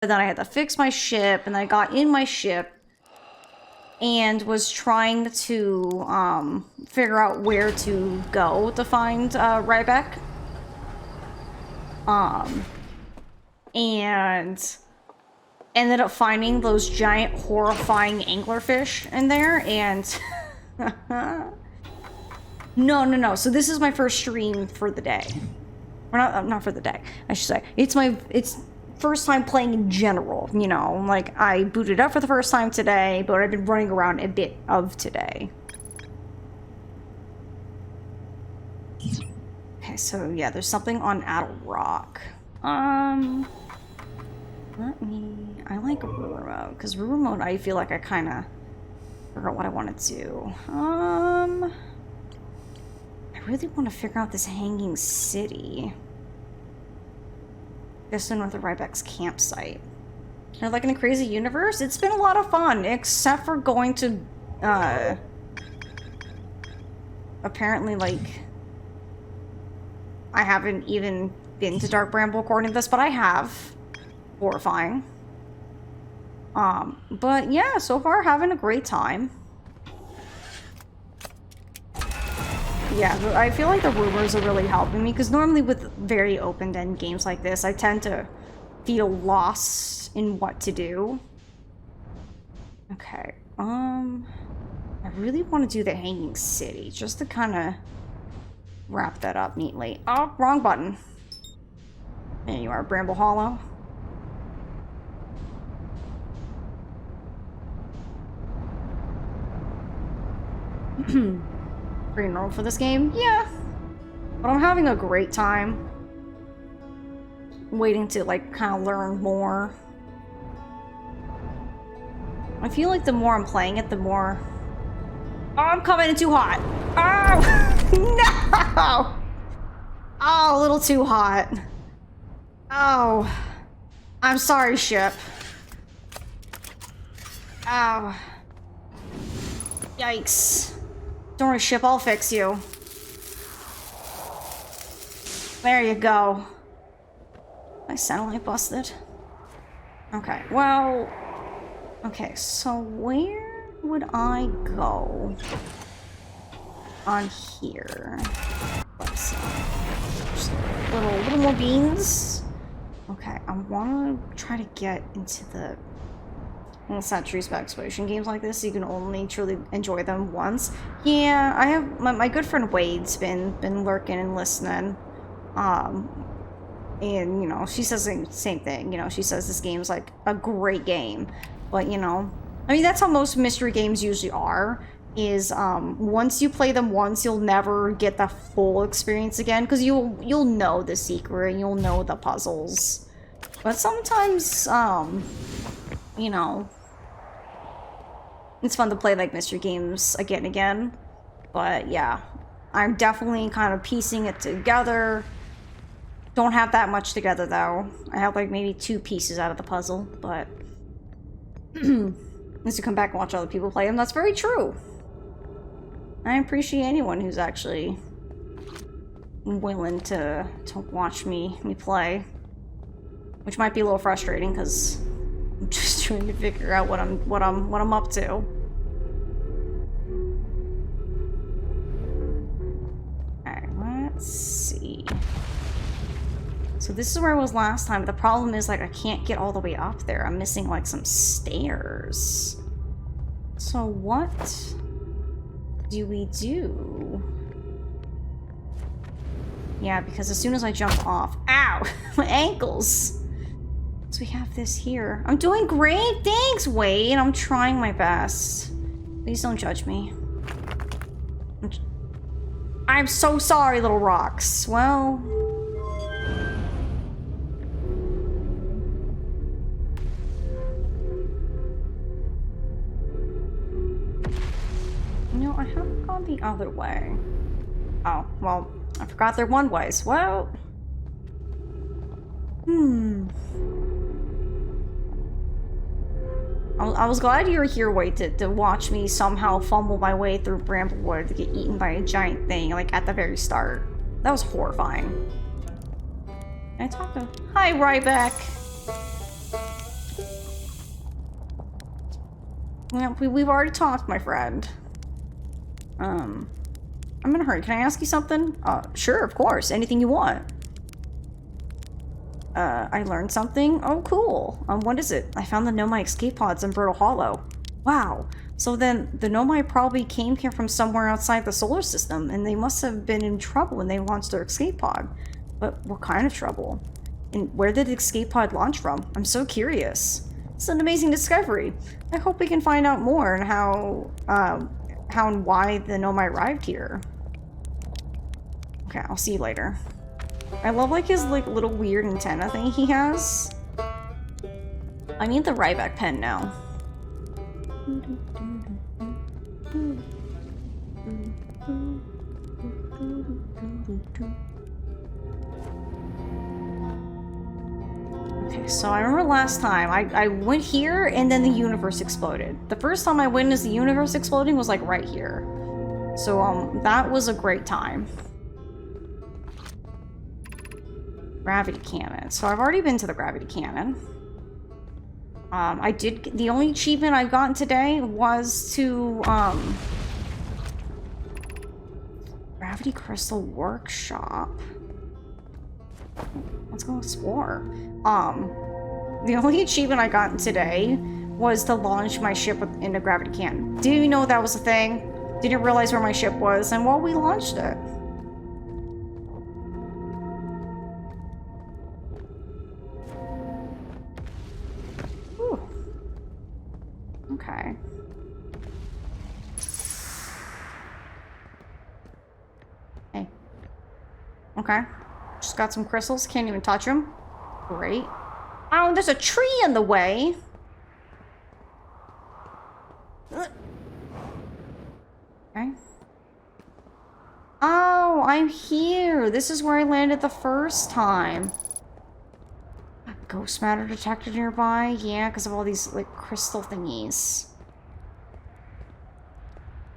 But then I had to fix my ship, and I got in my ship and was trying to figure out where to go to find Ryback. And ended up finding those giant horrifying anglerfish in there, and no. So this is my first stream for the day. Or not for the day, I should say. It's first time playing in general, you know. Like, I booted up for the first time today, but I've been running around a bit of today. Okay, so yeah, there's something on Addle Rock. I like Rumor Mode, because Rumor Mode, I feel like I kind of figure out what I want to do. I really want to figure out this hanging city. Guess in with the Ryback's campsite. And like in a crazy universe, it's been a lot of fun, except for going to, apparently, like, I haven't even been to Dark Bramble according to this, but I have. Horrifying. But yeah, so far having a great time. Yeah, I feel like the rumors are really helping me, because normally with very open-end games like this, I tend to feel lost in what to do. Okay, I really want to do the Hanging City, just to kind of wrap that up neatly. Oh, wrong button. There you are, Brittle Hollow. Pretty normal for this game? Yeah. But I'm having a great time. Waiting to, like, kind of learn more. I feel like the more I'm playing it, the more... Oh, I'm coming in too hot! Oh! No! Oh, a little too hot. Oh. I'm sorry, ship. Oh. Yikes. Don't worry, ship, I'll fix you. There you go. My satellite busted. Okay, well... Okay, so where would I go on here? Let's see. Little more beans. Okay, I want to try to get into the... Well, it's not true spec exploration games like this, so you can only truly enjoy them once. Yeah, I have... My good friend Wade's been lurking and listening. And, you know, she says the same thing. You know, she says this game's, like, a great game. But, you know... I mean, that's how most mystery games usually are. Is, once you play them once, you'll never get the full experience again. Because you'll know the secret, and you'll know the puzzles. But sometimes, you know... It's fun to play, like, mystery games again and again. But, yeah. I'm definitely kind of piecing it together. Don't have that much together, though. I have, like, maybe 2 pieces out of the puzzle, but... Unless you come back and watch other people play them, that's very true. I appreciate anyone who's actually willing to watch me play. Which might be a little frustrating, because... I'm just trying to figure out what I'm up to. Alright, let's see. So this is where I was last time. The problem is, like, I can't get all the way up there. I'm missing, like, some stairs. So what do we do? Yeah, because as soon as I jump off... Ow! My ankles! So we have this here. I'm doing great! Thanks, Wade! I'm trying my best. Please don't judge me. I'm so sorry, little rocks. Well... No, I haven't gone the other way. Oh, well, I forgot they're one ways. Well... I was glad you were here, Wade, to watch me somehow fumble my way through Bramblewood to get eaten by a giant thing, like, at the very start. That was horrifying. Can I talk to... Hi, Ryback! Yeah, we've already talked, my friend. I'm in a hurry. Can I ask you something? Sure, of course. Anything you want. I learned something. Oh, cool. What is it? I found the Nomai escape pods in Brittle Hollow. Wow. So then, the Nomai probably came here from somewhere outside the solar system, and they must have been in trouble when they launched their escape pod. But what kind of trouble? And where did the escape pod launch from? I'm so curious. It's an amazing discovery. I hope we can find out more on how and why the Nomai arrived here. Okay, I'll see you later. I love, like, his, like, little weird antenna thing he has. I need the Ryback pen now. Okay, so I remember last time, I went here and then the universe exploded. The first time I witnessed the universe exploding was, like, right here. So, that was a great time. Gravity cannon. So I've already been to the gravity cannon. The only achievement I've gotten today was to, Gravity Crystal Workshop. Let's go explore. The only achievement I got today was to launch my ship in a gravity cannon. Didn't even know that was a thing. Didn't realize where my ship was, and well, we launched it. Whew. Okay. Hey. Okay. Just got some crystals. Can't even touch them. Great. Oh, there's a tree in the way. Okay. Oh, I'm here. This is where I landed the first time. A ghost matter detector nearby? Yeah, because of all these, like, crystal thingies.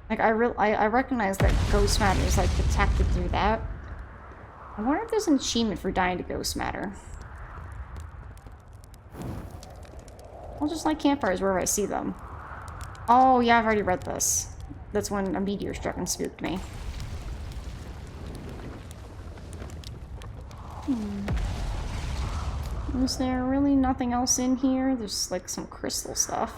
Like, I recognize that ghost matter is, like, detected through that. I wonder if there's an achievement for dying to ghost matter. I'll just light campfires wherever I see them. Oh, yeah, I've already read this. That's when a meteor struck and spooked me. Is there really nothing else in here? There's, like, some crystal stuff.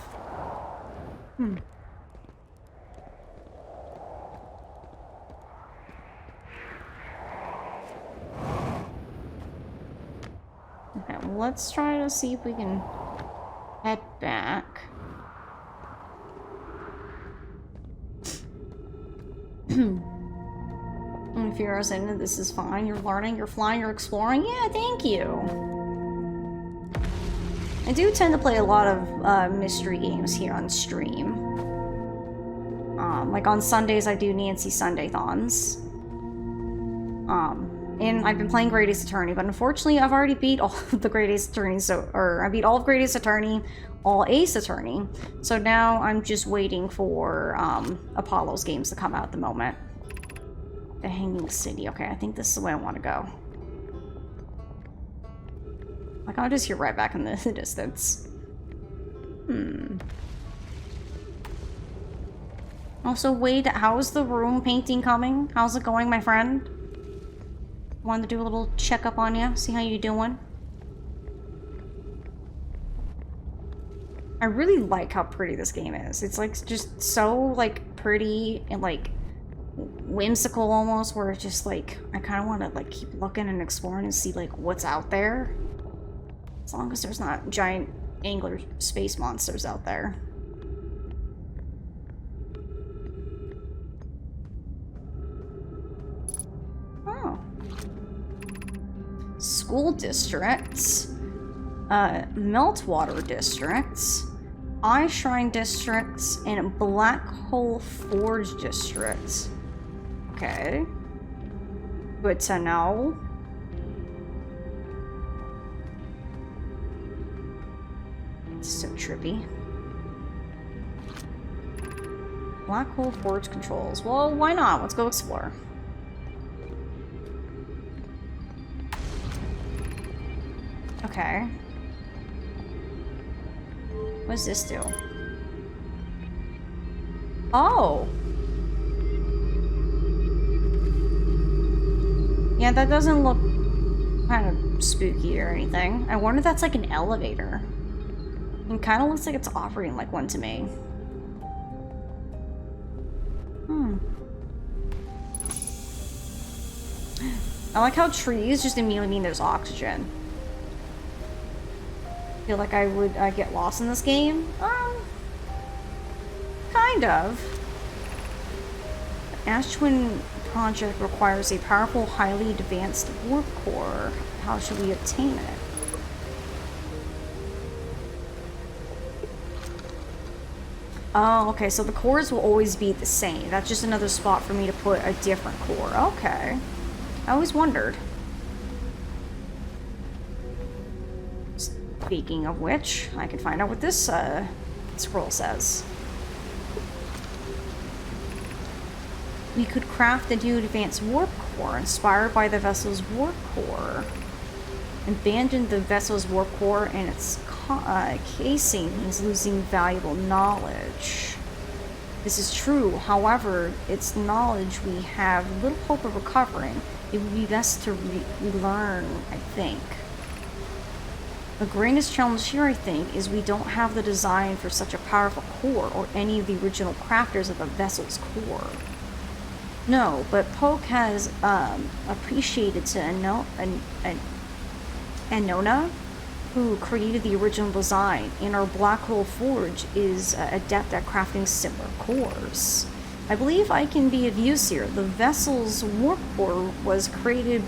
Okay, well, let's try to see if we can head back. If you're as into this is fine. You're learning, you're flying, you're exploring. Yeah, thank you. I do tend to play a lot of mystery games here on stream. Like on Sundays, I do Nancy Sunday-thons. And I've been playing Great Ace Attorney, but unfortunately, I've already beat all of the Great Ace Attorney, or I beat all of Great Ace Attorney, all Ace Attorney. So now I'm just waiting for Apollo's games to come out at the moment. The Hanging City. Okay, I think this is the way I want to go. Like, I'll just hear right back in the distance. Also, Wade, how's the room painting coming? How's it going, my friend? Wanted to do a little checkup on you, see how you doing. I really like how pretty this game is. It's like just so like pretty and like whimsical almost, where it's just like I kind of want to like keep looking and exploring and see like what's out there. As long as there's not giant angler space monsters out there. Oh. School districts, Meltwater districts, Eye Shrine districts, and Black Hole Forge districts. Okay. Good to know. It's so trippy. Black Hole Forge controls. Well, why not? Let's go explore. Okay. What does this do? Oh. Yeah, that doesn't look kind of spooky or anything. I wonder if that's like an elevator. It kind of looks like it's operating like one to me. Hmm. I like how trees just immediately mean there's oxygen. I feel like I would get lost in this game. Kind of. The Ash Twin project requires a powerful, highly advanced warp core. How should we obtain it? Oh, okay, so the cores will always be the same. That's just another spot for me to put a different core. Okay. I always wondered. Speaking of which, I can find out what this scroll says. We could craft a new advanced warp core inspired by the vessel's warp core. Abandon the vessel's warp core and its casing means losing valuable knowledge. This is true, however, its knowledge we have little hope of recovering. It would be best to relearn, I think. The greatest challenge here, I think, is we don't have the design for such a powerful core or any of the original crafters of the vessel's core. No, but Poke has appreciated to Anona, who created the original design, and our Black Hole Forge is adept at crafting similar cores. I believe I can be of use here. The vessel's warp core was created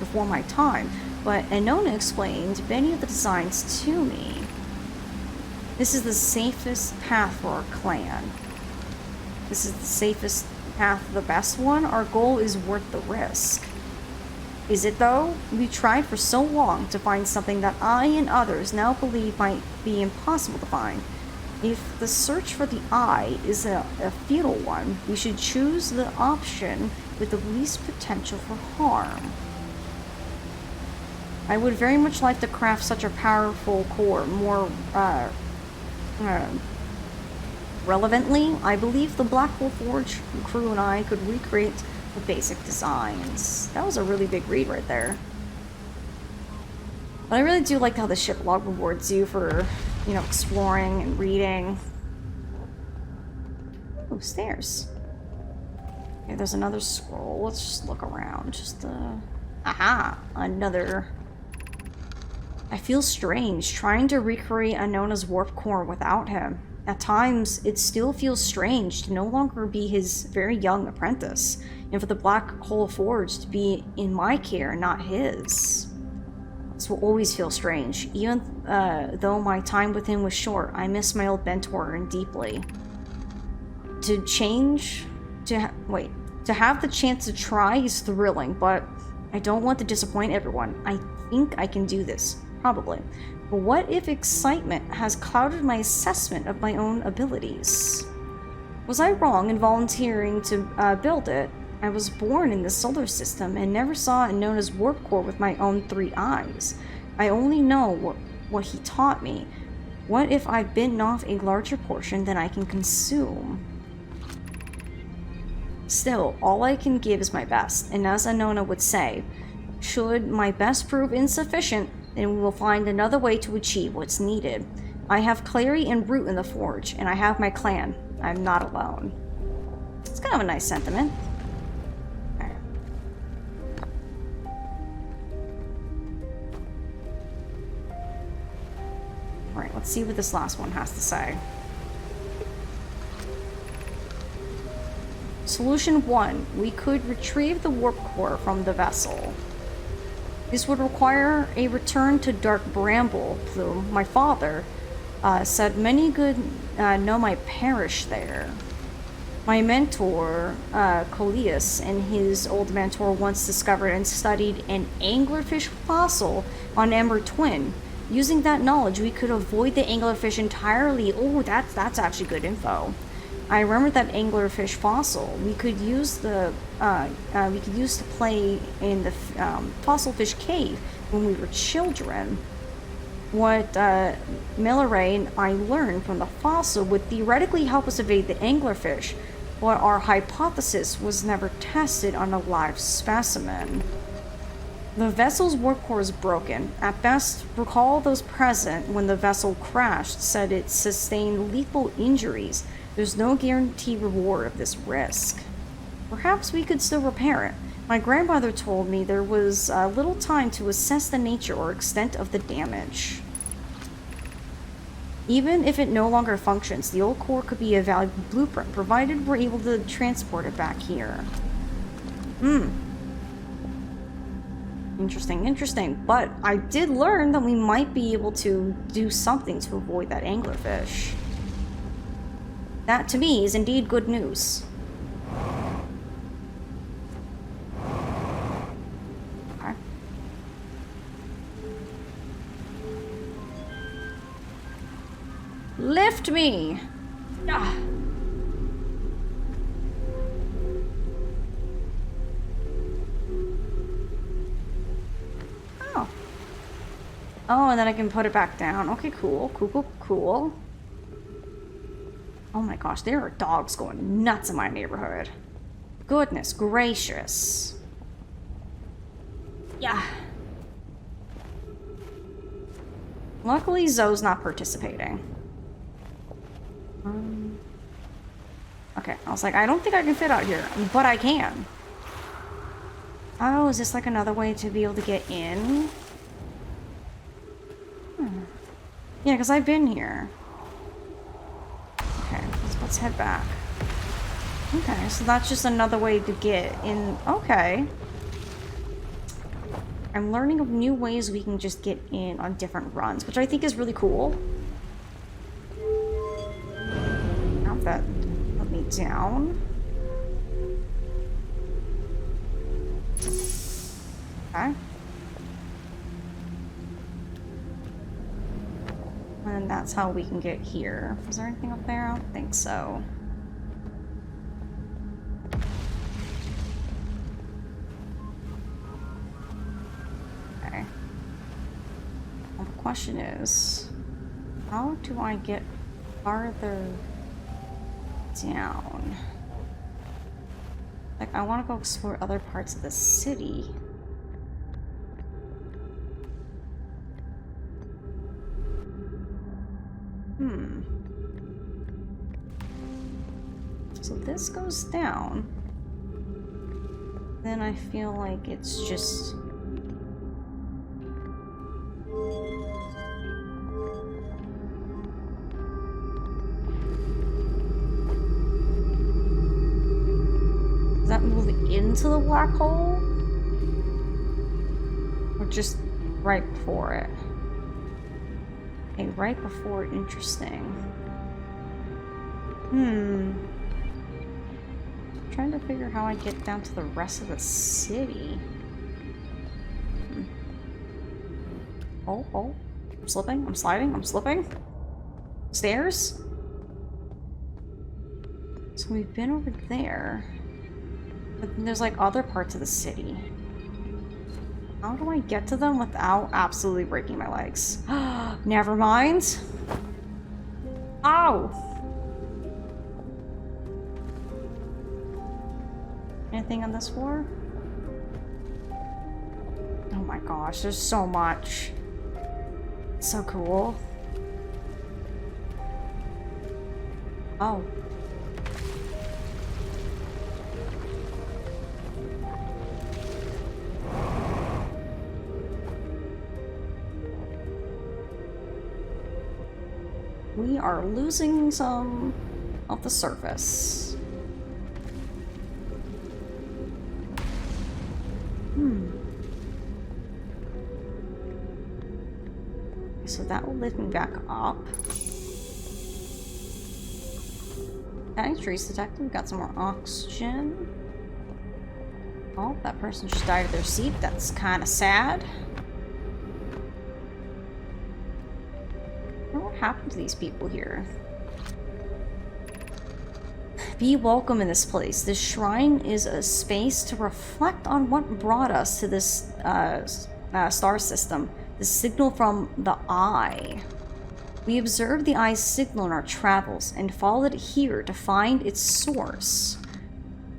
before my time, but Anona explained many of the designs to me. This is the safest path for our clan. This is the safest path, the best one. Our goal is worth the risk. Is it though? We tried for so long to find something that I and others now believe might be impossible to find. If the search for the eye is a futile one, we should choose the option with the least potential for harm. I would very much like to craft such a powerful core. More relevantly, I believe the Black Hole Forge crew and I could recreate the basic designs. That was a really big read right there. But I really do like how the ship log rewards you for, you know, exploring and reading. Oh, stairs. Okay, there's another scroll. Let's just look around. Just, aha! Another. I feel strange trying to recreate Anona's warp core without him. At times, it still feels strange to no longer be his very young apprentice, and for the Black Hole Forge to be in my care, not his. This will always feel strange. Even though my time with him was short, I miss my old mentor and deeply. To have the chance to try is thrilling, but I don't want to disappoint everyone. I think I can do this. Probably. But what if excitement has clouded my assessment of my own abilities? Was I wrong in volunteering to build it? I was born in the solar system and never saw Anona's warp core with my own 3 eyes. I only know what he taught me. What if I've bitten off a larger portion than I can consume? Still, all I can give is my best, and as Anona would say, should my best prove insufficient, then we will find another way to achieve what's needed. I have Clary and Root in the Forge, and I have my clan. I'm not alone. It's kind of a nice sentiment. Alright, let's see what this last one has to say. Solution 1. We could retrieve the warp core from the vessel. This would require a return to Dark Bramble Plume. My father said many good Nomai perish there. My mentor, Coleus, and his old mentor once discovered and studied an anglerfish fossil on Ember Twin. Using that knowledge, we could avoid the anglerfish entirely. Oh, that's actually good info. I remember that anglerfish fossil. We could use to play in the fossil fish cave when we were children. What Milleray and I learned from the fossil would theoretically help us evade the anglerfish, but our hypothesis was never tested on a live specimen. The vessel's warp core is broken. At best, recall those present when the vessel crashed said it sustained lethal injuries. There's no guaranteed reward of this risk. Perhaps we could still repair it. My grandmother told me there was little time to assess the nature or extent of the damage. Even if it no longer functions, the old core could be a valuable blueprint, provided we're able to transport it back here. Interesting, interesting. But I did learn that we might be able to do something to avoid that anglerfish. That, to me, is indeed good news. Okay. Lift me! Ah. Oh. Oh, and then I can put it back down. Okay, cool. Cool, cool, cool. Oh my gosh, there are dogs going nuts in my neighborhood. Goodness gracious. Yeah. Luckily, Zoe's not participating. Okay, I was like, I don't think I can fit out here, but I can. Oh, is this like another way to be able to get in? Yeah, because I've been here. Okay, let's head back. Okay, so that's just another way to get in. Okay. I'm learning of new ways we can just get in on different runs, which I think is really cool. Now that put me down. Okay. And that's how we can get here. Was there anything up there? I don't think so. Okay. Well, the question is, how do I get farther down? Like, I want to go explore other parts of the city. So this goes down. Then I feel like it's just... Does that move into the black hole? Or just right before it? Okay, right before it, interesting. Trying to figure how I get down to the rest of the city. Oh, I'm slipping, I'm sliding, I'm slipping. Stairs? So we've been over there. But then there's like other parts of the city. How do I get to them without absolutely breaking my legs? Never mind. Ow! Anything on this floor? Oh my gosh, there's so much. It's so cool. Oh. We are losing some of the surface. So that will lift me back up. Okay, trace detected. We got some more oxygen. Oh, that person just died of their seat. That's kind of sad. What happened to these people here? Be welcome in this place. This shrine is a space to reflect on what brought us to this star system. The signal from the eye. We observed the eye's signal in our travels and followed it here to find its source.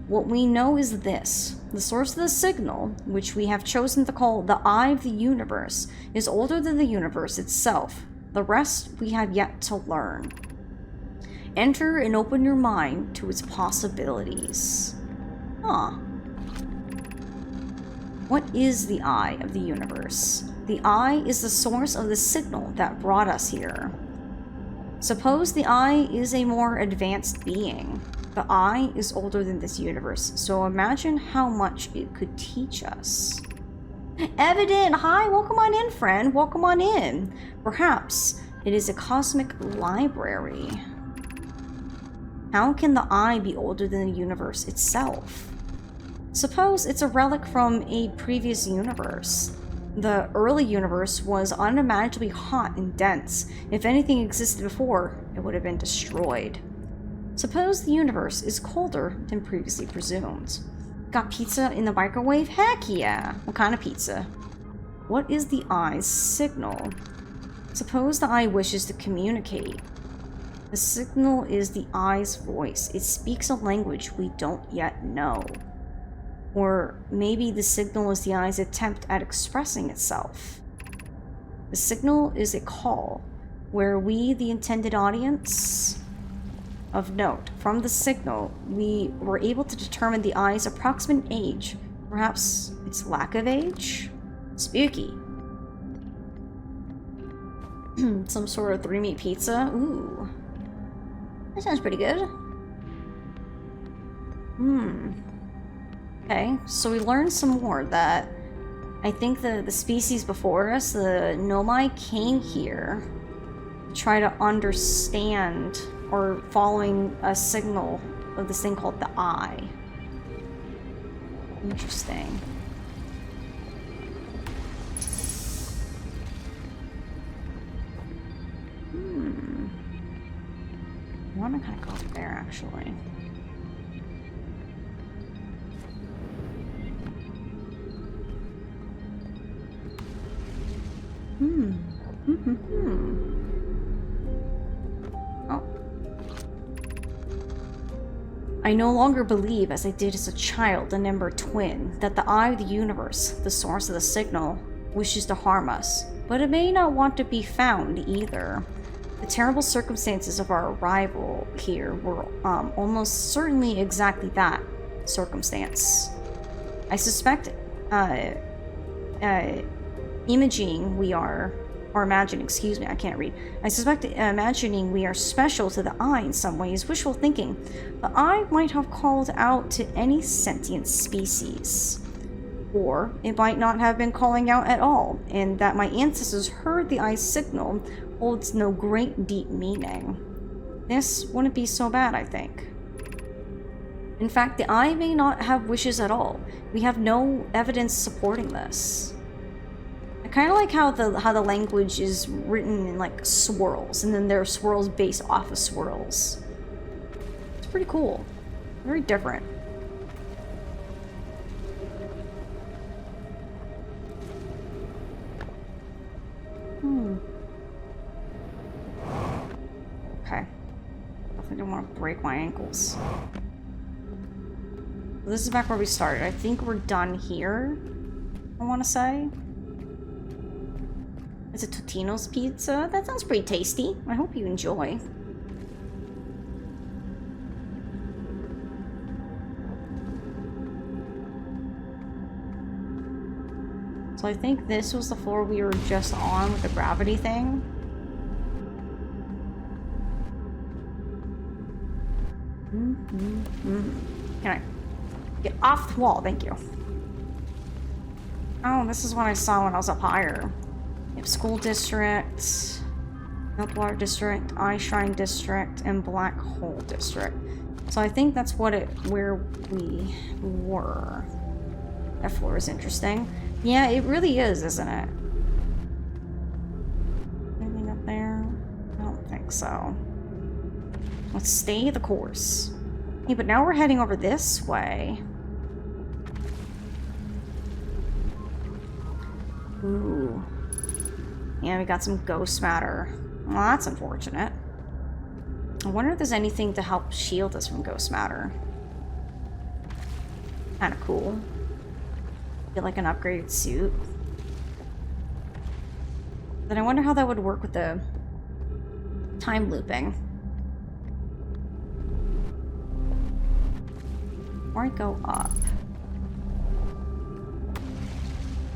What we know is this. The source of the signal, which we have chosen to call the Eye of the Universe, is older than the universe itself. The rest we have yet to learn. Enter and open your mind to its possibilities. Huh. What is the Eye of the Universe? The Eye is the source of the signal that brought us here. Suppose the Eye is a more advanced being. The Eye is older than this universe, so imagine how much it could teach us. Evident! Hi, welcome on in, friend. Welcome on in. Perhaps it is a cosmic library. How can the Eye be older than the universe itself? Suppose it's a relic from a previous universe. The early universe was unimaginably hot and dense. If anything existed before, it would have been destroyed. Suppose the universe is colder than previously presumed. Got pizza in the microwave? Heck yeah! What kind of pizza? What is the Eye's signal? Suppose the Eye wishes to communicate. The signal is the Eye's voice. It speaks a language we don't yet know. Or maybe the signal is the Eye's attempt at expressing itself. The signal is a call, where we, the intended audience... Of note, from the signal, we were able to determine the Eye's approximate age. Perhaps its lack of age? Spooky. Some sort of 3-meat pizza? Ooh. That sounds pretty good. Okay, so we learned some more that I think the species before us, the Nomai, came here to try to understand or following a signal of this thing called the Eye. Interesting. I want to kind of go up there, actually. Oh. I no longer believe, as I did as a child and Ember twin, that the Eye of the Universe, the source of the signal, wishes to harm us, but it may not want to be found either. The terrible circumstances of our arrival here were almost certainly exactly that circumstance. I suspect imagining we are, or imagining, excuse me, I can't read. I suspect imagining we are special to the Eye in some way is wishful thinking. The Eye might have called out to any sentient species. Or it might not have been calling out at all, and that my ancestors heard the Eye's signal holds no great deep meaning. This wouldn't be so bad, I think. In fact, the Eye may not have wishes at all. We have no evidence supporting this. I kind of like how the language is written in like swirls, and then there are swirls based off of swirls. It's pretty cool. Very different. Okay. Definitely don't want to break my ankles. This is back where we started. I think we're done here, I want to say. It's a Totino's pizza. That sounds pretty tasty. I hope you enjoy. So I think this was the floor we were just on with the gravity thing. Can I get off the wall? Thank you. Oh, this is what I saw when I was up higher. You have School District, Meltwater District, Eye Shrine District, and Black Hole District. So I think that's where we were. That floor is interesting. Yeah, it really is, isn't it? Anything up there? I don't think so. Let's stay the course. Hey, but now we're heading over this way. Ooh. And we got some ghost matter. Well, that's unfortunate. I wonder if there's anything to help shield us from ghost matter. Kind of cool. Get like an upgraded suit. Then I wonder how that would work with the time looping. Or I go up.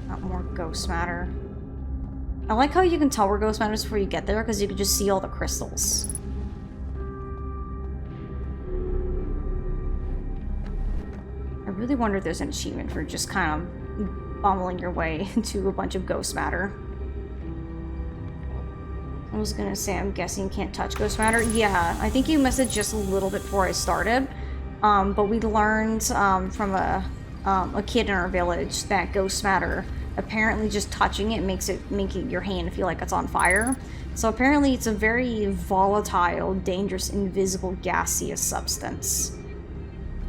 Not more ghost matter. I like how you can tell where ghost matter is before you get there, because you can just see all the crystals. I really wonder if there's an achievement for just kind of bumbling your way into a bunch of ghost matter. I was gonna say, I'm guessing you can't touch ghost matter. Yeah, I think you missed it just a little bit before I started. But we learned from a kid in our village that ghost matter, apparently just touching it makes your hand feel like it's on fire. So apparently it's a very volatile, dangerous, invisible, gaseous substance.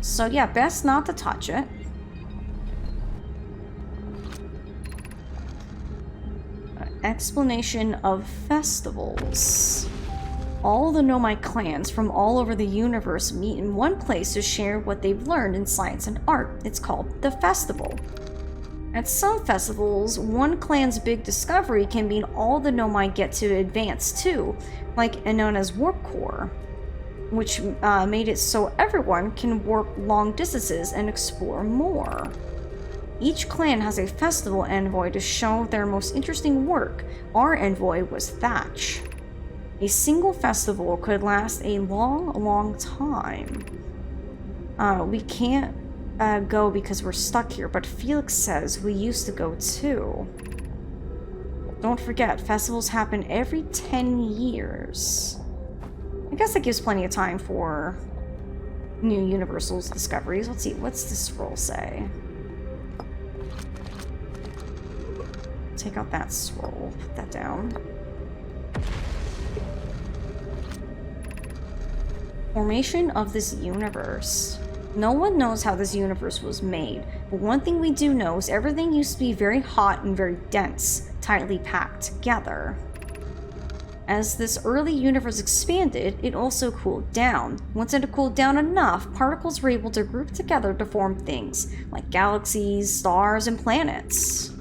So yeah, best not to touch it. Explanation of festivals. All the Nomai clans from all over the universe meet in one place to share what they've learned in science and art. It's called the festival. At some festivals, one clan's big discovery can mean all the Nomai get to advance too, like known as Warp Core, which made it so everyone can warp long distances and explore more. Each clan has a festival envoy to show their most interesting work. Our envoy was Thatch. A single festival could last a long, long time. We can't go because we're stuck here, but Felix says we used to go too. Don't forget, festivals happen every 10 years. I guess that gives plenty of time for new Universal's discoveries. Let's see, what's this scroll say? Take out that scroll, put that down. Formation of this universe. No one knows how this universe was made, but one thing we do know is everything used to be very hot and very dense, tightly packed together. As this early universe expanded, it also cooled down. Once it had cooled down enough, particles were able to group together to form things like galaxies, stars, and planets.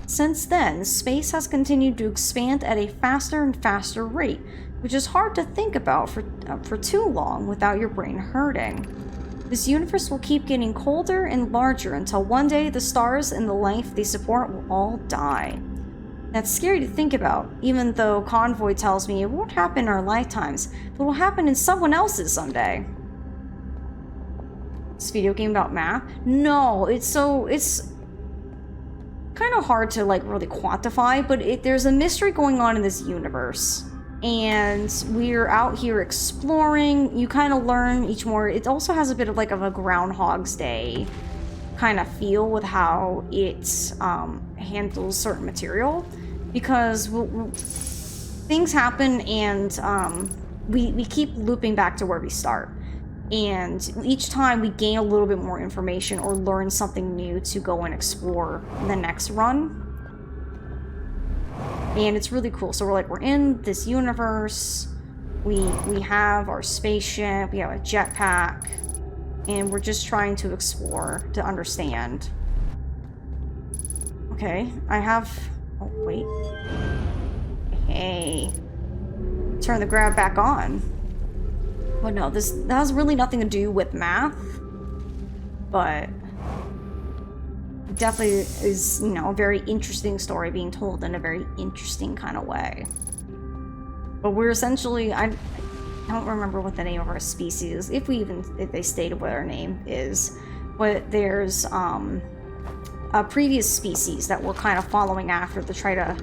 Since then, space has continued to expand at a faster and faster rate, which is hard to think about for too long without your brain hurting. This universe will keep getting colder and larger until one day the stars and the life they support will all die. That's scary to think about, even though Convoy tells me it won't happen in our lifetimes, but will happen in someone else's someday. This video game about math? No, it's kind of hard to like really quantify, but there's a mystery going on in this universe. And we're out here exploring. You kind of learn each more. It also has a bit of like a Groundhog's Day kind of feel with how it handles certain material, because things happen and we keep looping back to where we start. And each time we gain a little bit more information or learn something new to go and explore the next run. And it's really cool. So we're in this universe. We have our spaceship. We have a jetpack. And we're just trying to explore, to understand. Okay, I have... Oh, wait. Hey. Turn the grab back on. But no, that has really nothing to do with math. But... it definitely is, you know, a very interesting story being told in a very interesting kind of way. But we're essentially... I don't remember what the name of our species is, if they stated what our name is. But there's a previous species that we're kind of following after to try to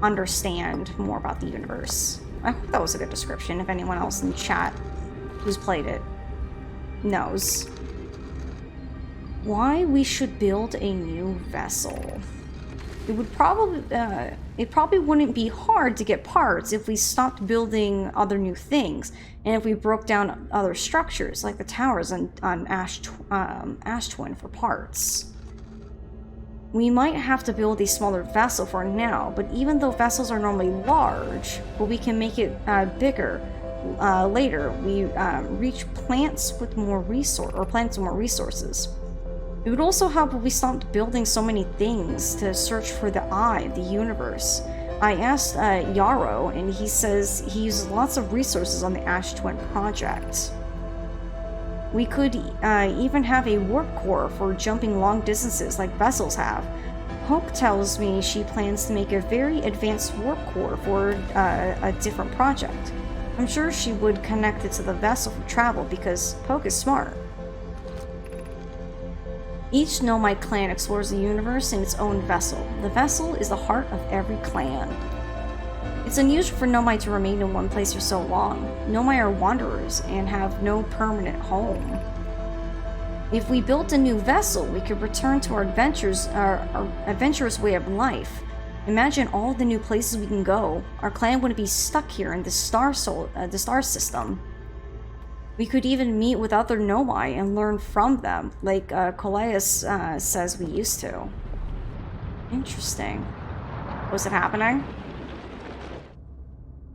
understand more about the universe. I hope that was a good description. If anyone else in chat who's played it knows. Why we should build a new vessel. It probably wouldn't be hard to get parts if we stopped building other new things, and if we broke down other structures like the towers on Ash Twin for parts. We might have to build a smaller vessel for now, but even though vessels are normally large, but we can make it bigger later. We reach plants with more resources. It would also help if we stopped building so many things to search for the eye of the universe. I asked Yarrow, and he says he uses lots of resources on the Ash Twin project. We could even have a warp core for jumping long distances like vessels have. Hope tells me she plans to make a very advanced warp core for a different project. I'm sure she would connect it to the vessel for travel because Poke is smart. Each Nomai clan explores the universe in its own vessel. The vessel is the heart of every clan. It's unusual for Nomai to remain in one place for so long. Nomai are wanderers and have no permanent home. If we built a new vessel, we could return to our adventurous way of life. Imagine all the new places we can go. Our clan wouldn't be stuck here in the star system. We could even meet with other Nomai and learn from them, like Coleus says we used to. Interesting. Was it happening?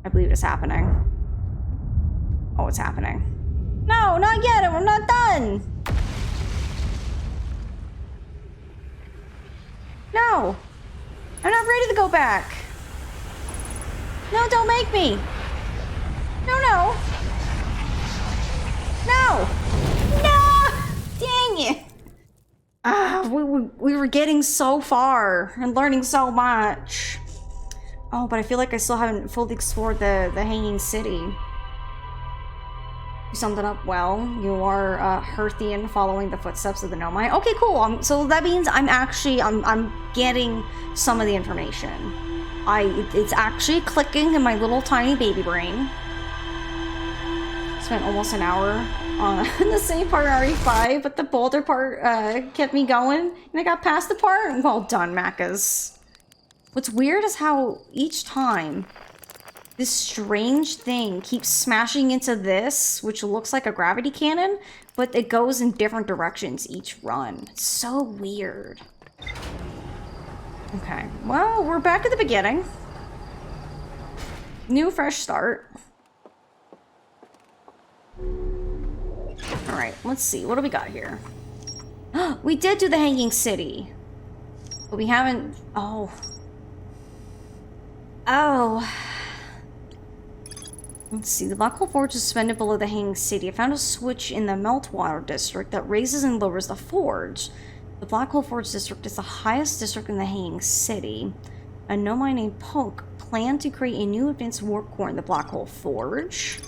I believe it's happening. Oh, it's happening. No, not yet! I'm not done! No! I'm not ready to go back! No, don't make me! No, no! No! No! Dang it! We were getting so far and learning so much. Oh, but I feel like I still haven't fully explored the Hanging City. You summed it up well. You are Herthian following the footsteps of the Nomai. Okay, cool. So that means I'm getting some of the information. It's actually clicking in my little tiny baby brain. Spent almost an hour on the same part of RE5, but the boulder part kept me going, and I got past the part. Well done, Macas. What's weird is how each time this strange thing keeps smashing into this, which looks like a gravity cannon, but it goes in different directions each run. It's so weird. Okay, well, we're back at the beginning. New fresh start. Alright, let's see. What do we got here? We did do the Hanging City. But we haven't... Oh. Let's see. The Black Hole Forge is suspended below the Hanging City. I found a switch in the Meltwater District that raises and lowers the forge. The Black Hole Forge District is the highest district in the Hanging City. A Nomai named Poke planned to create a new advanced warp core in the Black Hole Forge.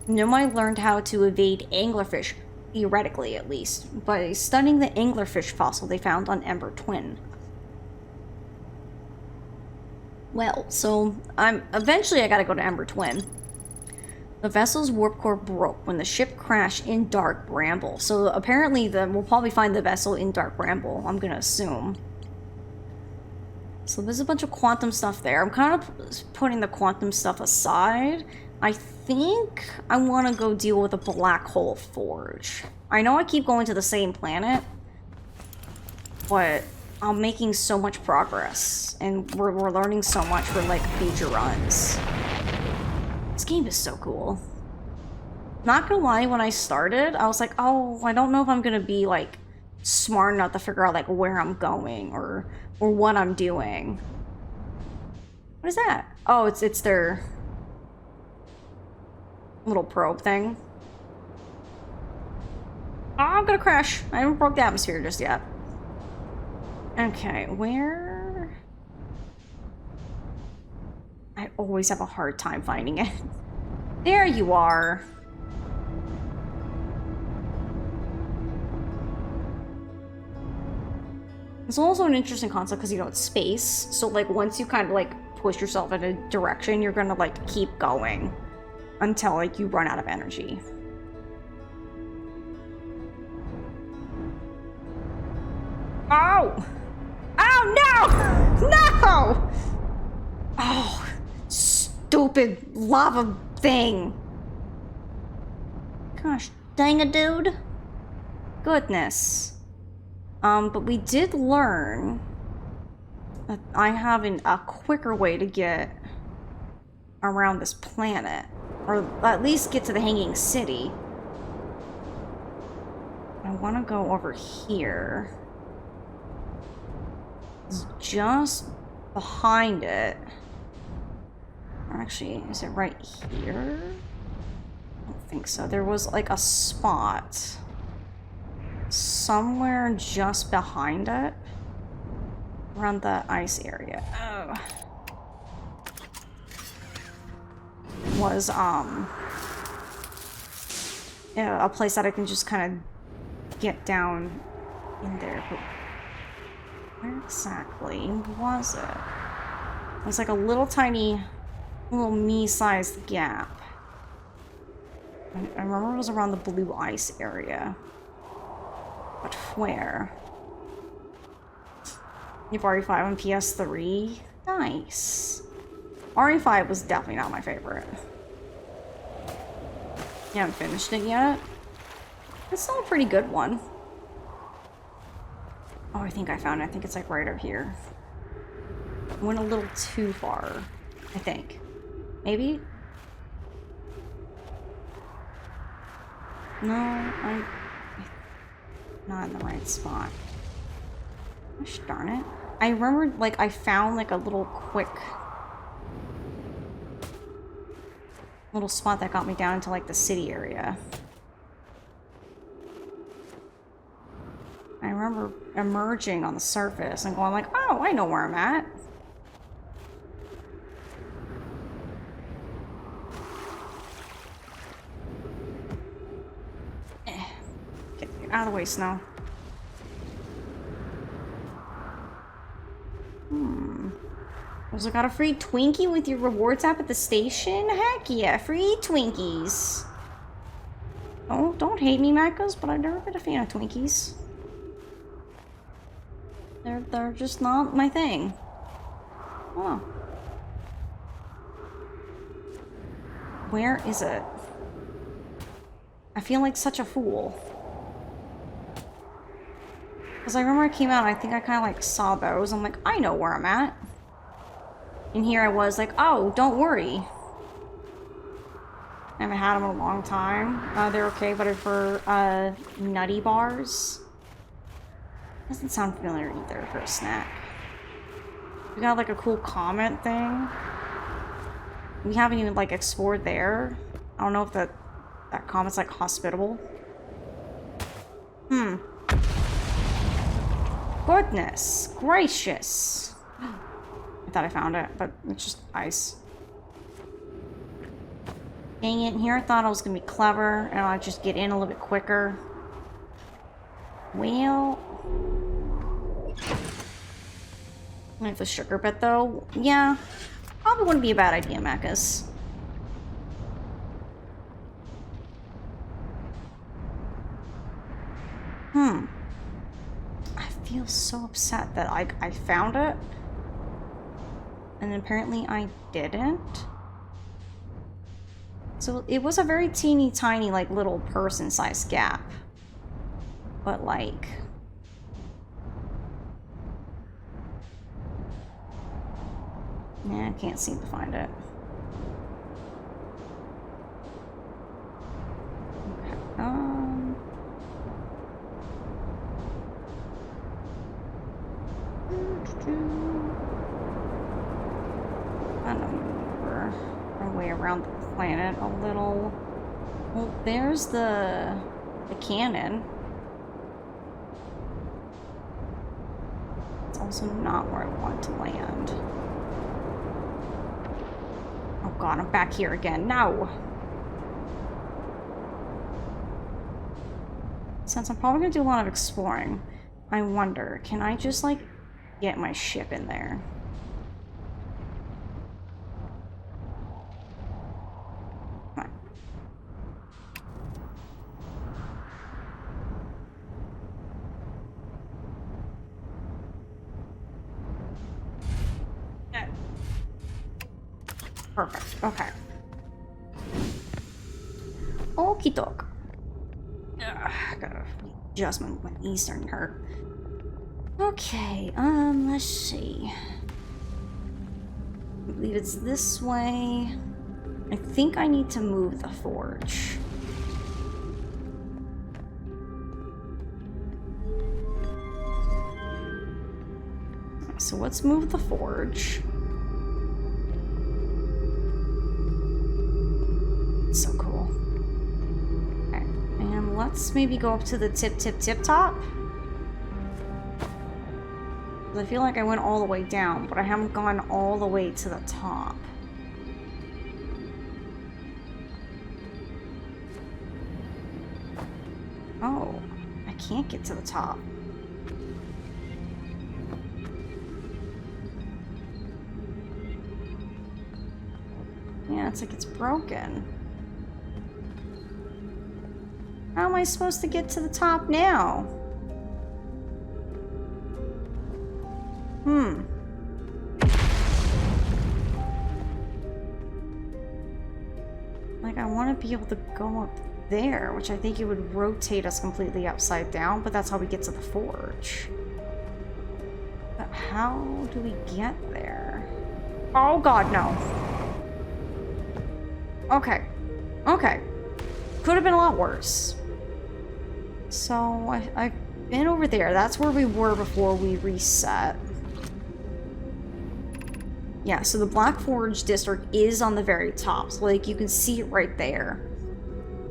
Nomai learned how to evade anglerfish, theoretically at least, by studying the anglerfish fossil they found on Ember Twin. Well, so eventually I gotta go to Ember Twin. The vessel's warp core broke when the ship crashed in Dark Bramble. So apparently we'll probably find the vessel in Dark Bramble, I'm gonna assume. So there's a bunch of quantum stuff there. I'm kind of putting the quantum stuff aside. I think I want to go deal with a Black Hole Forge. I know I keep going to the same planet, but I'm making so much progress, and we're learning so much for, like, future runs. This game is so cool. Not gonna lie, when I started, I was like, oh, I don't know if I'm gonna be, like, smart enough to figure out, like, where I'm going, or what I'm doing. What is that? Oh, it's their little probe thing. Oh, I'm gonna crash. I haven't broke the atmosphere just yet. Okay, where? I always have a hard time finding it. There you are. It's also an interesting concept because, you know, it's space. So, like, once you kind of, like, push yourself in a direction, you're gonna, like, keep going until, like, you run out of energy. Oh! Oh, no! No! Oh, stupid lava thing. Gosh dang it, dude. Goodness. But we did learn that I have a quicker way to get around this planet. Or at least get to the Hanging City. I want to go over here. It's just behind it. Actually, is it right here? I don't think so. There was like a spot somewhere just behind it. Around the ice area. Oh. Was, yeah, a place that I can just kind of get down in there. But where exactly was it? It was like a little tiny, little me-sized gap. I remember it was around the blue ice area. But where? You have RE5 on PS3? Nice. RE5 was definitely not my favorite. You haven't finished it yet? It's still a pretty good one. Oh, I think I found it. I think it's like right over here. I went a little too far, I think. Maybe? No, I'm not in the right spot. Gosh darn it. I remember, like, I found, like, a little quick little spot that got me down into, like, the city area. I remember emerging on the surface and going like, oh, I know where I'm at. Get out of the way, Snow. Also got a free Twinkie with your rewards app at the station? Heck yeah, free Twinkies. Oh, don't hate me, Macas, but I've never been a fan of Twinkies. They're just not my thing. Oh. Where is it? I feel like such a fool. Because I remember I came out and I think I kind of like saw those. I'm like, I know where I'm at. And here I was like, oh, don't worry. I haven't had them in a long time. They're okay, but for nutty bars. Doesn't sound familiar either for a snack. We got like a cool comment thing. We haven't even like explored there. I don't know if that comment's like hospitable. Goodness gracious. I thought I found it, but it's just ice. Dang it, here I thought I was gonna be clever and I'd just get in a little bit quicker. Well, I have the sugar bit though. Yeah, probably wouldn't be a bad idea, Mechas. I feel so upset that I found it. And apparently I didn't. So it was a very teeny tiny, like, little person-sized gap. But, like... yeah, I can't seem to find it. Okay, I don't remember our way around the planet a little. Well, there's the cannon. It's also not where I want to land. Oh god, I'm back here again. No! Since I'm probably gonna do a lot of exploring, I wonder, can I just, like, get my ship in there? Perfect. Okay. Okie doke. Gotta adjust my knees starting to hurt. Okay, let's see. I believe it's this way. I think I need to move the forge. So let's move the forge. So cool. Okay, and let's maybe go up to the tip top. I feel like I went all the way down, but I haven't gone all the way to the top. Oh, I can't get to the top. Yeah, it's like it's broken. How am I supposed to get to the top now? Like, I want to be able to go up there, which I think it would rotate us completely upside down, but that's how we get to the forge. But how do we get there? Oh god, no. Okay. Okay. Could have been a lot worse. So, I've been over there. That's where we were before we reset. Yeah, so the Black Forge district is on the very top. So, like, you can see it right there.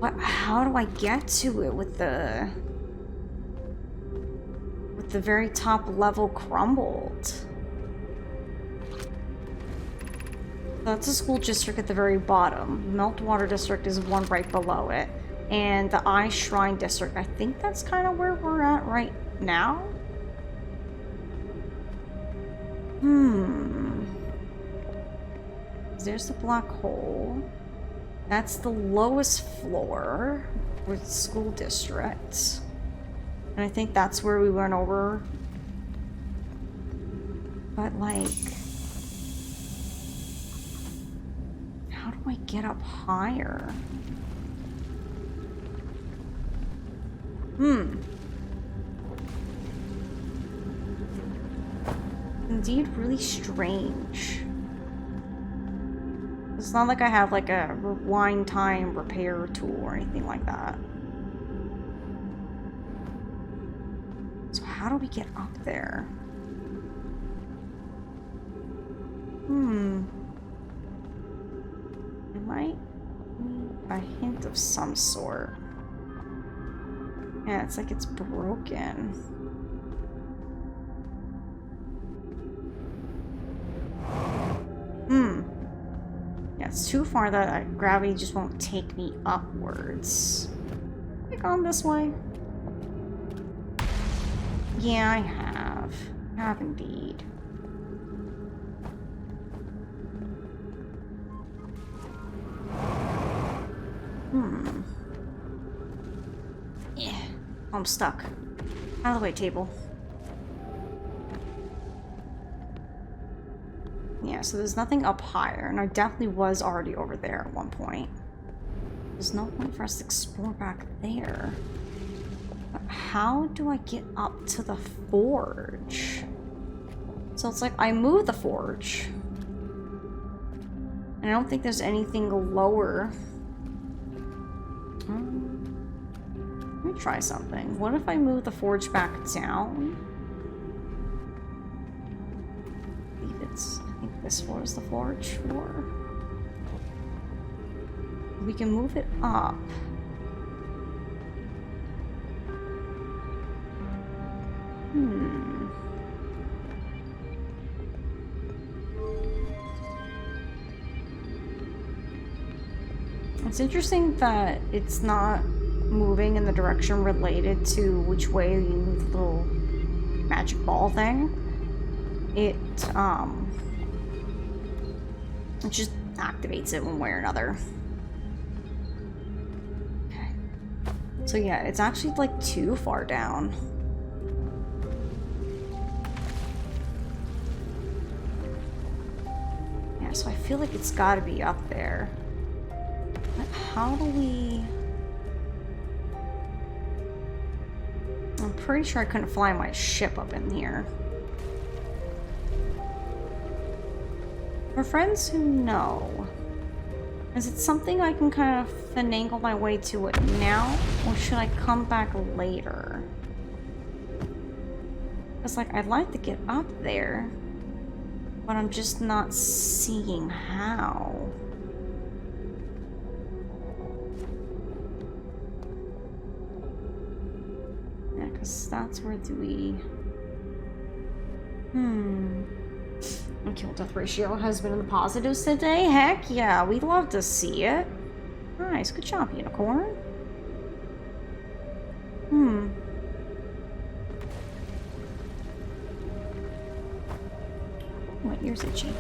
But how do I get to it with the very top level crumbled? That's a school district at the very bottom. Meltwater district is one right below it. And the Ice Shrine district, I think that's kind of where we're at right now. There's the black hole. That's the lowest floor with school district. And I think that's where we went over. But like, how do I get up higher? Indeed, really strange. It's not like I have like a rewind time repair tool or anything like that. So how do we get up there? It might need a hint of some sort. Yeah, it's like it's broken. Yeah, it's too far that gravity just won't take me upwards. Have I gone this way? Yeah, I have. I have indeed. Yeah. I'm stuck. Out of the way, table. Yeah, so there's nothing up higher, and I definitely was already over there at one point. There's no point for us to explore back there. But how do I get up to the forge? So it's like I move the forge. And I don't think there's anything lower. Let me try something. What if I move the forge back down? I think this floor is the forge floor. We can move it up. It's interesting that it's not moving in the direction related to which way you move the little magic ball thing. It just activates it one way or another. Okay. So yeah, it's actually like too far down. Yeah, so I feel like it's gotta be up there. But how do we... I'm pretty sure I couldn't fly my ship up in here. For friends who know, is it something I can kind of finagle my way to it now, or should I come back later? Because, like, I'd like to get up there, but I'm just not seeing how. Yeah, because that's where do we... The kill death ratio has been in the positives today. Heck yeah, we'd love to see it. Nice, good job, unicorn. My ear's itchy.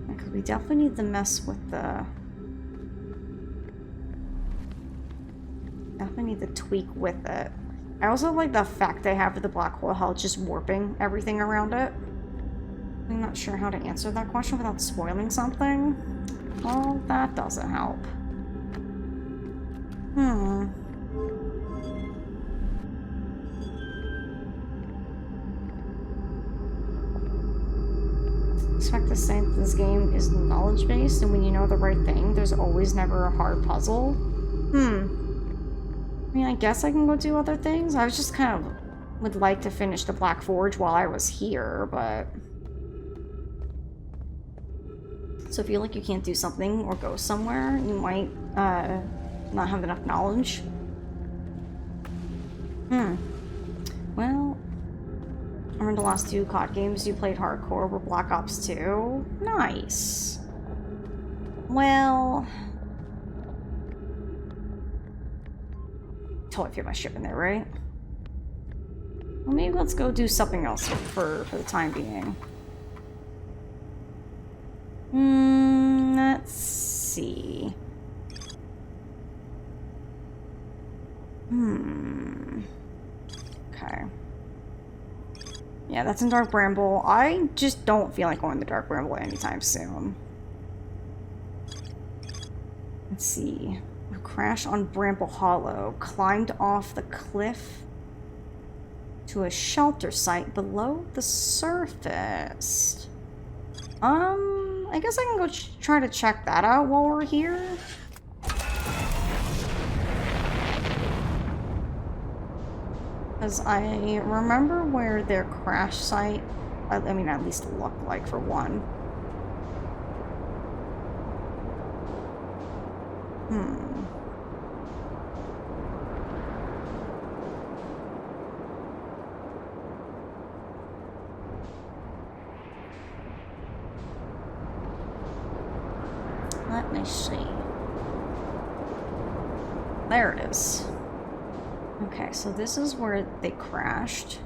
Because we definitely need to mess with the... Definitely need to tweak with it. I also like the fact they have with the black hole, how it's just warping everything around it. I'm not sure how to answer that question without spoiling something. Well, that doesn't help. Expect to say that this game is knowledge-based, and when you know the right thing, there's always never a hard puzzle. I mean, I guess I can go do other things. I was just kind of would like to finish the Black Forge while I was here, but... So if you feel like you can't do something or go somewhere, you might not have enough knowledge. Well, I remember the last 2 COD games you played hardcore were Black Ops 2. Nice. Well... Totally fit my ship in there, right? Well, maybe let's go do something else for the time being. Let's see. Okay. Yeah, that's in Dark Bramble. I just don't feel like going to Dark Bramble anytime soon. Let's see. Crash on Brittle Hollow. Climbed off the cliff to a shelter site below the surface. I guess I can go try to check that out while we're here. Because I remember where their crash site, I mean, at least looked like, for one. Let me see. There it is. Okay, so this is where they crashed.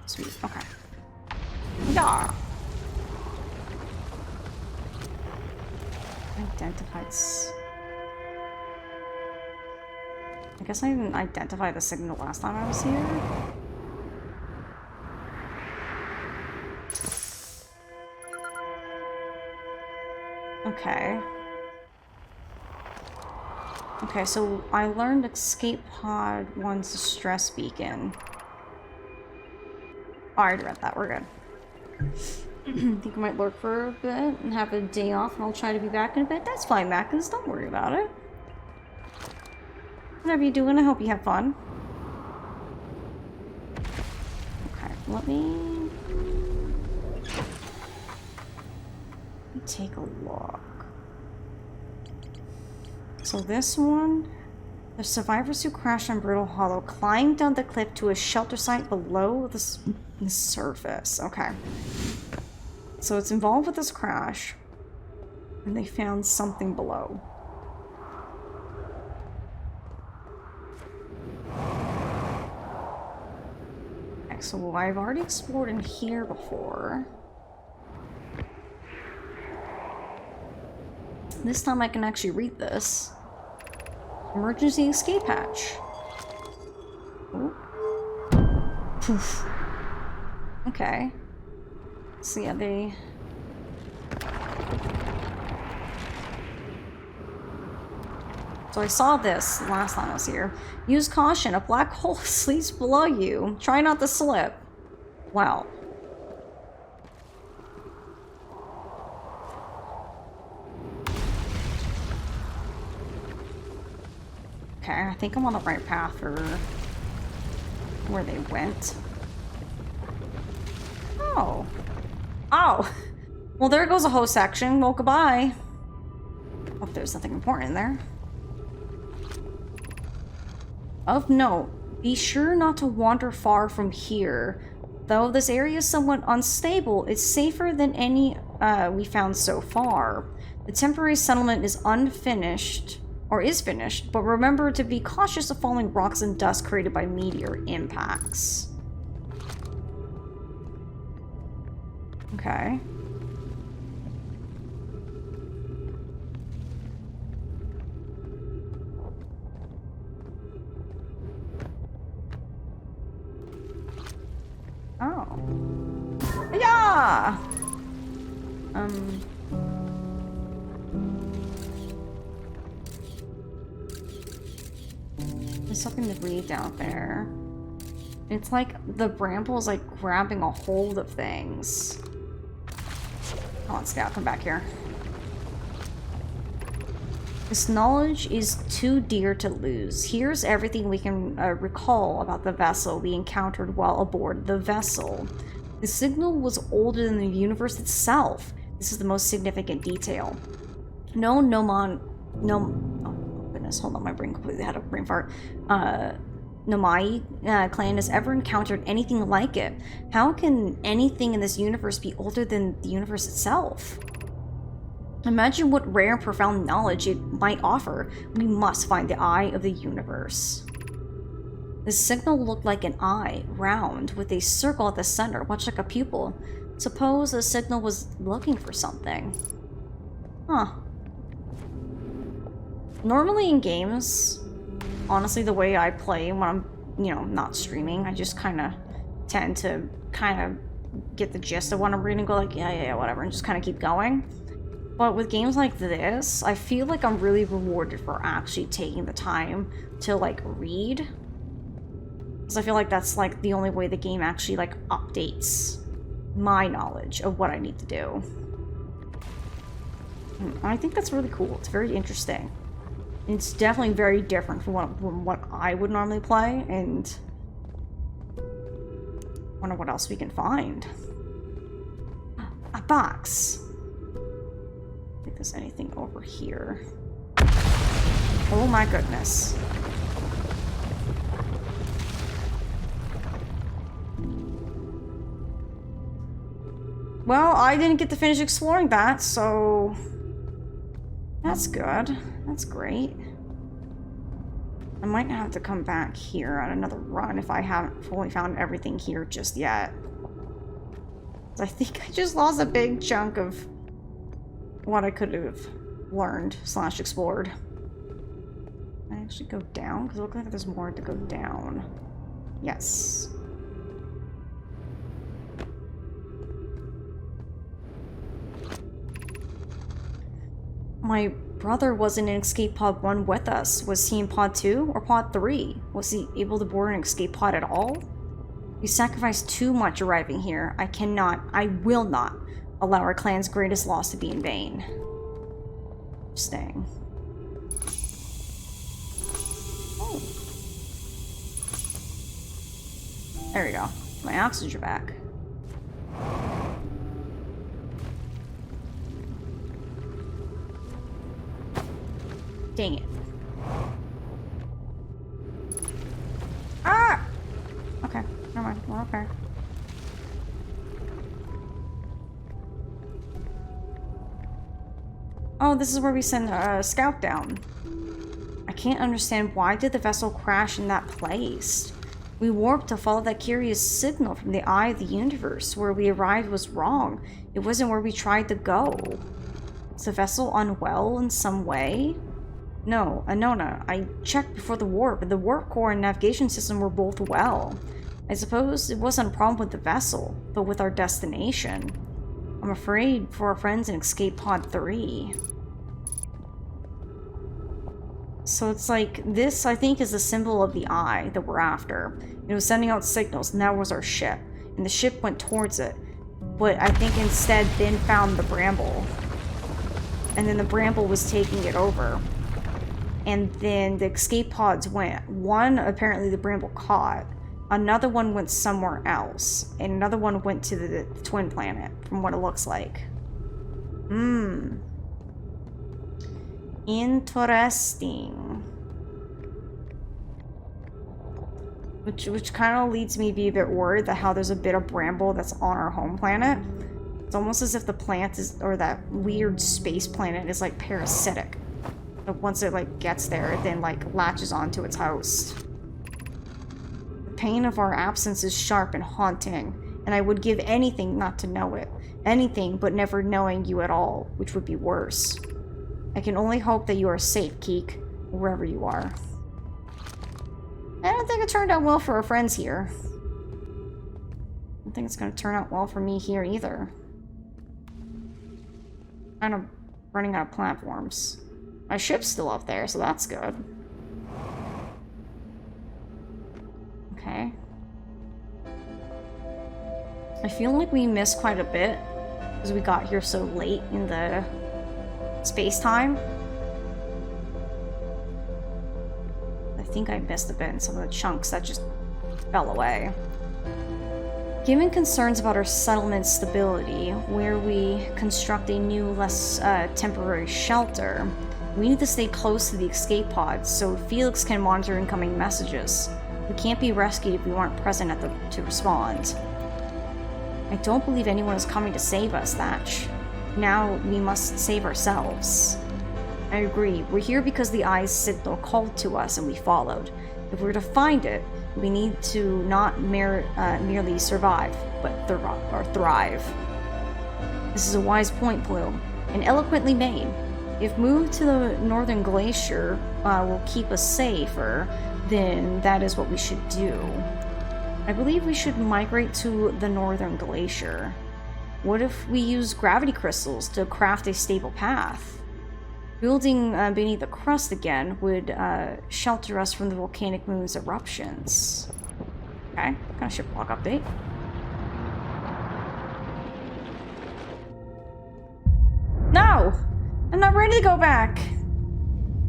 Sweet, okay. Yeah. Identified. I guess I didn't identify the signal last time I was here. Okay. Okay, so I learned Escape Pod 1's distress beacon. Oh, I already read that, we're good. Think I might lurk for a bit and have a day off, and I'll try to be back in a bit. That's fine, Macus, don't worry about it. Whatever you're doing, I hope you have fun. Okay, let me take a look. So this one, the survivors who crashed on Brittle Hollow climbed down the cliff to a shelter site below the surface. Okay. So it's involved with this crash, and they found something below. So I've already explored in here before. This time I can actually read this. Emergency escape hatch. Oh. Poof. Okay. So yeah, they... So I saw this last time I was here. Use caution, a black hole sleeps below you. Try not to slip. Wow. Okay, I think I'm on the right path for where they went. Oh. Oh! Well, there goes a whole section. Well, goodbye. Hope there's nothing important in there. Of note, be sure not to wander far from here. Though this area is somewhat unstable, it's safer than any we found so far. The temporary settlement is unfinished, or is finished, but remember to be cautious of falling rocks and dust created by meteor impacts. Okay. Oh. Yeah! There's something to read down there. It's like the bramble is like grabbing a hold of things. Come on, Scout, come back here. This knowledge is too dear to lose. Here's everything we can recall about the vessel we encountered while aboard the vessel. The signal was older than the universe itself. This is the most significant detail. No, oh goodness, hold on, my brain completely had a brain fart. Nomai clan has ever encountered anything like it. How can anything in this universe be older than the universe itself? Imagine what rare and profound knowledge it might offer. We must find the eye of the universe. The signal looked like an eye, round, with a circle at the center, much like a pupil. Suppose the signal was looking for something. Huh. Normally in games, honestly, the way I play when I'm, you know, not streaming, I just kind of tend to kind of get the gist of what I'm reading and go like, yeah, whatever, and just kind of keep going. But with games like this, I feel like I'm really rewarded for actually taking the time to, like, read. Because I feel like that's, like, the only way the game actually, like, updates my knowledge of what I need to do. And I think that's really cool. It's very interesting. It's definitely very different from what I would normally play, and I wonder what else we can find. A box. If there's anything over here. Oh my goodness. Well, I didn't get to finish exploring that, so that's good. That's great. I might have to come back here on another run if I haven't fully found everything here just yet. I think I just lost a big chunk of what I could have learned / explored. Can I actually go down? Because it looks like there's more to go down. Yes. My brother wasn't in escape pod 1 with us. Was he in pod 2 or pod 3? Was he able to board an escape pod at all? We sacrificed too much arriving here. I will not allow our clan's greatest loss to be in vain. Staying. Oh. There we go. My oxygen back. Dang it. Ah! Okay, never mind. We're okay. Oh, this is where we send a scout down. I can't understand, why did the vessel crash in that place? We warped to follow that curious signal from the eye of the universe. Where we arrived was wrong. It wasn't where we tried to go. Is the vessel unwell in some way? No, Anona, I checked before the warp, the warp core and navigation system were both well. I suppose it wasn't a problem with the vessel, but with our destination. I'm afraid for our friends in Escape Pod 3. So it's like, this I think is the symbol of the eye that we're after. It was sending out signals, and that was our ship. And the ship went towards it. But I think instead then found the bramble. And then the bramble was taking it over. And then the escape pods went. One, apparently the bramble caught. Another one went somewhere else. And another one went to the twin planet, from what it looks like. Interesting. Which kind of leads me to be a bit worried that how there's a bit of bramble that's on our home planet. It's almost as if the plant is, or that weird space planet is like parasitic. But once it like gets there, it then like latches onto its host. The pain of our absence is sharp and haunting, and I would give anything not to know it. Anything but never knowing you at all, which would be worse. I can only hope that you are safe, Keek, wherever you are. I don't think it turned out well for our friends here. I don't think it's going to turn out well for me here either. Kind of running out of platforms. My ship's still up there, so that's good. Okay. I feel like we missed quite a bit because we got here so late in the space-time. I think I missed a bit in some of the chunks that just fell away. Given concerns about our settlement's stability, where we construct a new, less temporary shelter, we need to stay close to the escape pods so Felix can monitor incoming messages. We can't be rescued if we weren't present to respond. I don't believe anyone is coming to save us, Thatch. Now we must save ourselves. I agree. We're here because the Eye's signal called to us and we followed. If we're to find it, we need to not merely survive, but thrive. This is a wise point, Plume, and eloquently made. If moved to the northern glacier will keep us safer, then that is what we should do. I believe we should migrate to the northern glacier. What if we use gravity crystals to craft a stable path? Building beneath the crust again would shelter us from the volcanic moon's eruptions. Okay, kind of ship log update. No! I'm not ready to go back!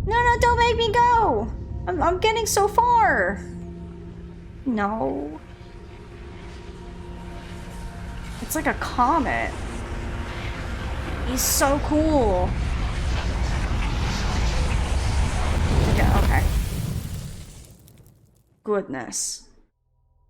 No, don't make me go! I'm getting so far! No. It's like a comet. He's so cool. Yeah, okay. Goodness.